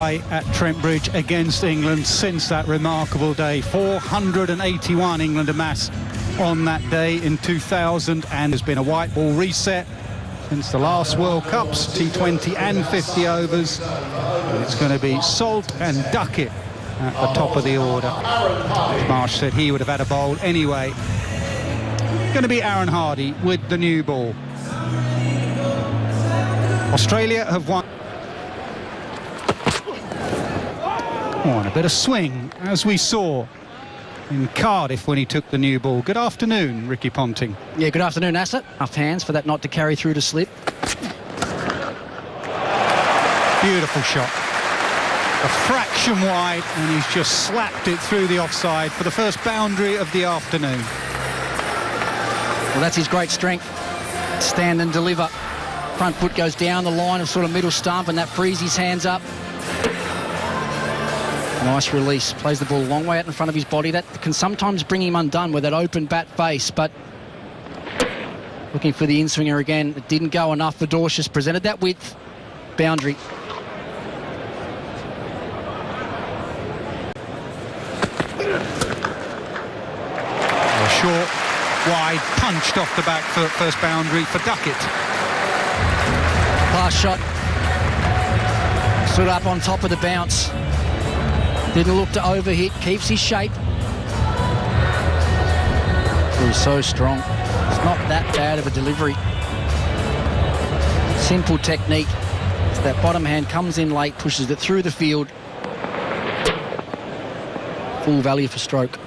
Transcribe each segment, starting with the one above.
At Trent Bridge against England since that remarkable day. 481 England amassed on that day in 2000, and there's been a white ball reset since the last World Cups, T20 and 50 overs. And it's going to be Salt and Duckett at the top of the order. Marsh said he would have had a bowl anyway. Going to be Aaron Hardy with the new ball. Australia have won. Oh, and a bit of swing, as we saw in Cardiff when he took the new ball. Good afternoon, Ricky Ponting. Yeah, good afternoon, Asset. Off hands for that not to carry through to slip. Beautiful shot. A fraction wide, and he's just slapped it through the offside for the first boundary of the afternoon. Well, that's his great strength. Stand and deliver. Front foot goes down the line of sort of middle stump, and that frees his hands up. Nice release, plays the ball a long way out in front of his body. That can sometimes bring him undone with that open bat face, but looking for the in-swinger again. It didn't go enough for Dorcius, presented that width. Boundary. A short, wide, punched off the back foot, first boundary for Duckett. Pass shot. Stood up on top of the bounce. Didn't look to overhit, keeps his shape. He's so strong. It's not that bad of a delivery. Simple technique. So that bottom hand comes in late, pushes it through the field. Full value for stroke.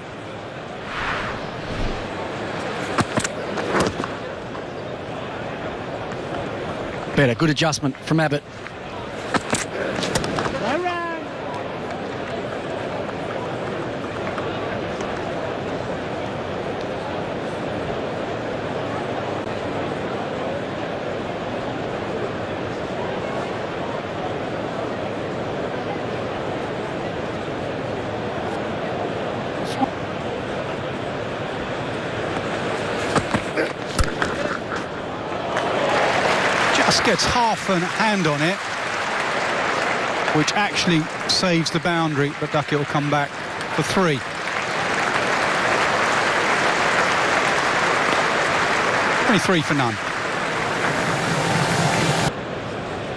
Better, good adjustment from Abbott. Just gets half a hand on it, which actually saves the boundary, but Duckett will come back for three. Only 3 for none.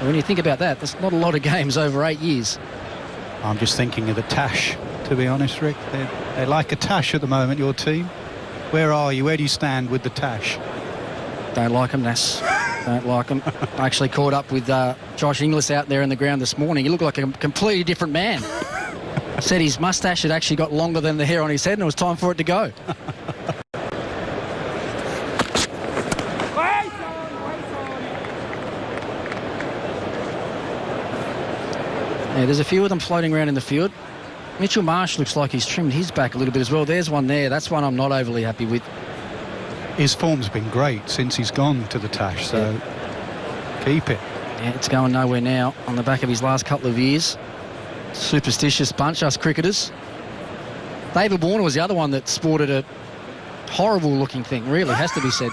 When you think about that, there's not a lot of games over 8 years. I'm just thinking of the Tash, to be honest, Rick. They like a Tash at the moment, your team. Where are you? Where do you stand with the Tash? Don't like him, Nass. Don't like him. I actually caught up with Josh Inglis out there in the ground this morning. He looked like a completely different man. Said his moustache had actually got longer than the hair on his head, and it was time for it to go. Yeah, there's a few of them floating around in the field. Mitchell Marsh looks like he's trimmed his back a little bit as well. There's one there. That's one I'm not overly happy with. His form's been great since he's gone to the Tash, so keep it. Yeah, it's going nowhere now on the back of his last couple of years. Superstitious bunch, us cricketers. David Warner was the other one that sported a horrible looking thing, really, has to be said.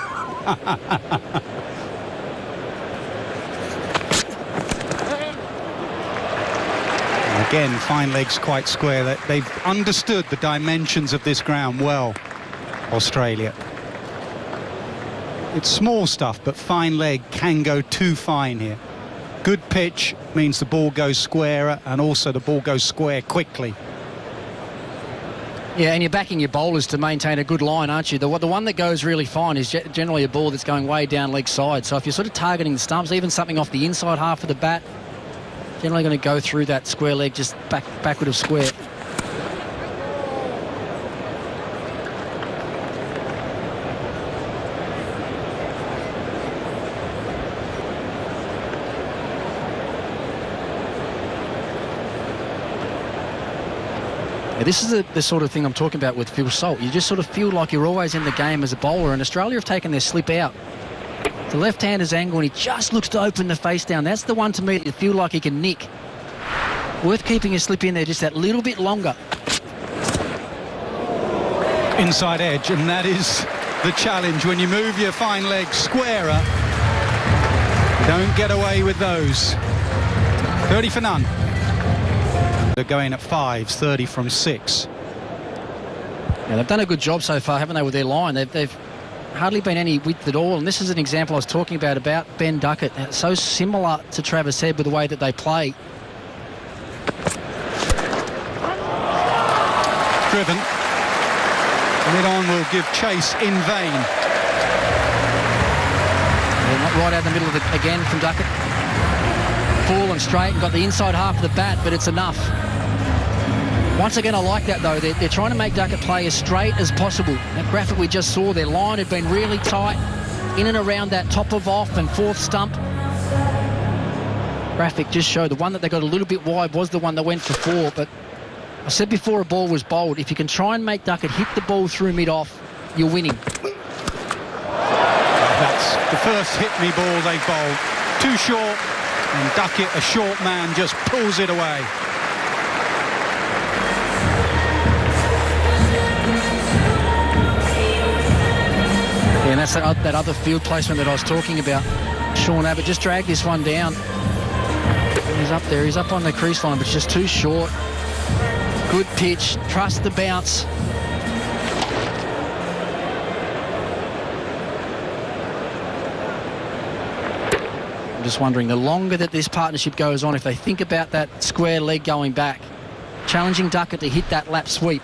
Again, fine legs quite square. They've understood the dimensions of this ground well, Australia. It's small stuff, but fine leg can go too fine here. Good pitch means the ball goes squarer, and also the ball goes square quickly. Yeah, and you're backing your bowlers to maintain a good line, aren't you? The one that goes really fine is generally a ball that's going way down leg side. So if you're sort of targeting the stumps, even something off the inside half of the bat, generally going to go through that square leg, just backward of square. This is the sort of thing I'm talking about with Phil Salt. You just sort of feel like you're always in the game as a bowler, and Australia have taken their slip out. The left-hander's angle, and he just looks to open the face down. That's the one to me that feel like he can nick. Worth keeping a slip in there just that little bit longer. Inside edge, and that is the challenge. When you move your fine leg squarer, don't get away with those. 30 for none. They're going at 5s, 30 from 6. Yeah, they've done a good job so far, haven't they, with their line? They've hardly been any width at all, and this is an example I was talking about Ben Duckett. So similar to Travis Head with the way that they play. Driven. Mid-on will give chase in vain. Not right out in the middle of it again from Duckett. Full and straight and got the inside half of the bat, but it's enough. Once again, I like that, though. They're trying to make Duckett play as straight as possible. That graphic we just saw, their line had been really tight in and around that top of off and fourth stump. Graphic just showed the one that they got a little bit wide was the one that went for 4, but I said before a ball was bowled, if you can try and make Duckett hit the ball through mid-off, you're winning. That's the first hit-me ball they've bowled. Too short, and Duckett, a short man, just pulls it away. Yeah, and that's that other field placement that I was talking about. Sean Abbott just dragged this one down. He's up there, he's up on the crease line, but it's just too short. Good pitch, trust the bounce. I'm just wondering, the longer that this partnership goes on, if they think about that square leg going back, challenging Duckett to hit that lap sweep.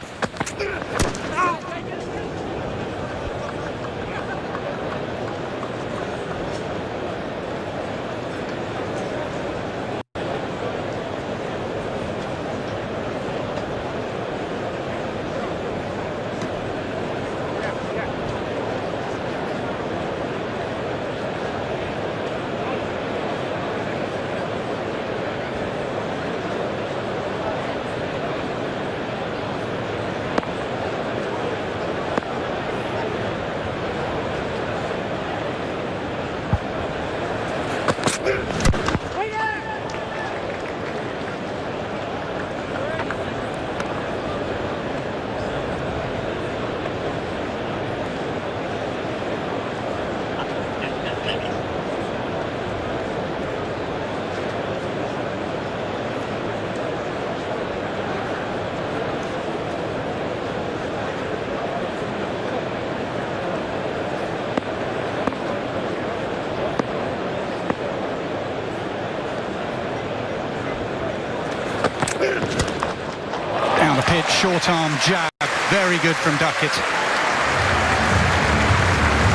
Down the pitch, short arm jab, very good from Duckett.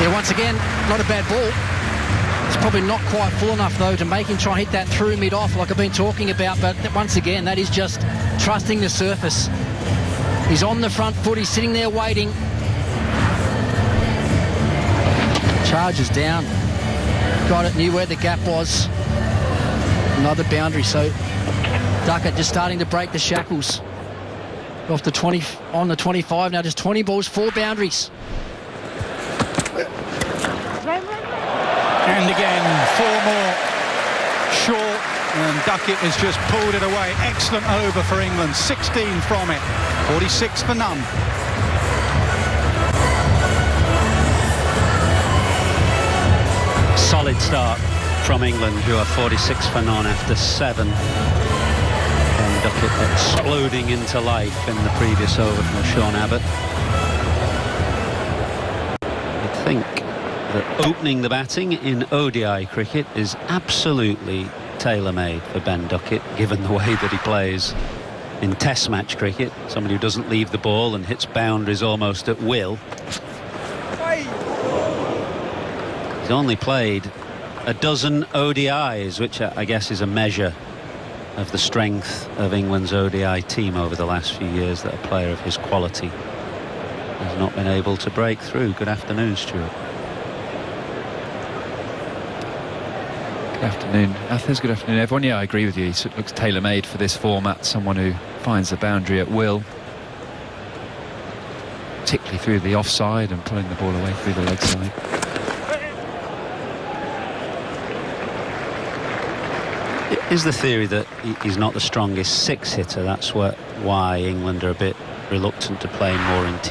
Yeah, once again, not a bad ball. It's probably not quite full enough, though, to make him try and hit that through mid-off like I've been talking about, but once again, that is just trusting the surface. He's on the front foot, he's sitting there waiting. Charges down. Got it, knew where the gap was. Another boundary, so Duckett just starting to break the shackles. Off the 20, on the 25 now, just 20 balls, 4 boundaries. And again, 4 more short, and Duckett has just pulled it away. Excellent over for England, 16 from it, 46 for none. Solid start from England, who are 46 for none after 7. And Duckett exploding into life in the previous over from Sean Abbott. You'd think that opening the batting in ODI cricket is absolutely tailor-made for Ben Duckett, given the way that he plays in Test match cricket. Somebody who doesn't leave the ball and hits boundaries almost at will. He's only played a dozen ODIs, which I guess is a measure of the strength of England's ODI team over the last few years, that a player of his quality has not been able to break through. Good afternoon, Stuart. Good afternoon, Athens. Good afternoon, everyone. Yeah, I agree with you. He looks tailor-made for this format. Someone who finds the boundary at will, particularly through the offside and pulling the ball away through the leg side. Is the theory that he's not the strongest 6 hitter? That's why England are a bit reluctant to play more in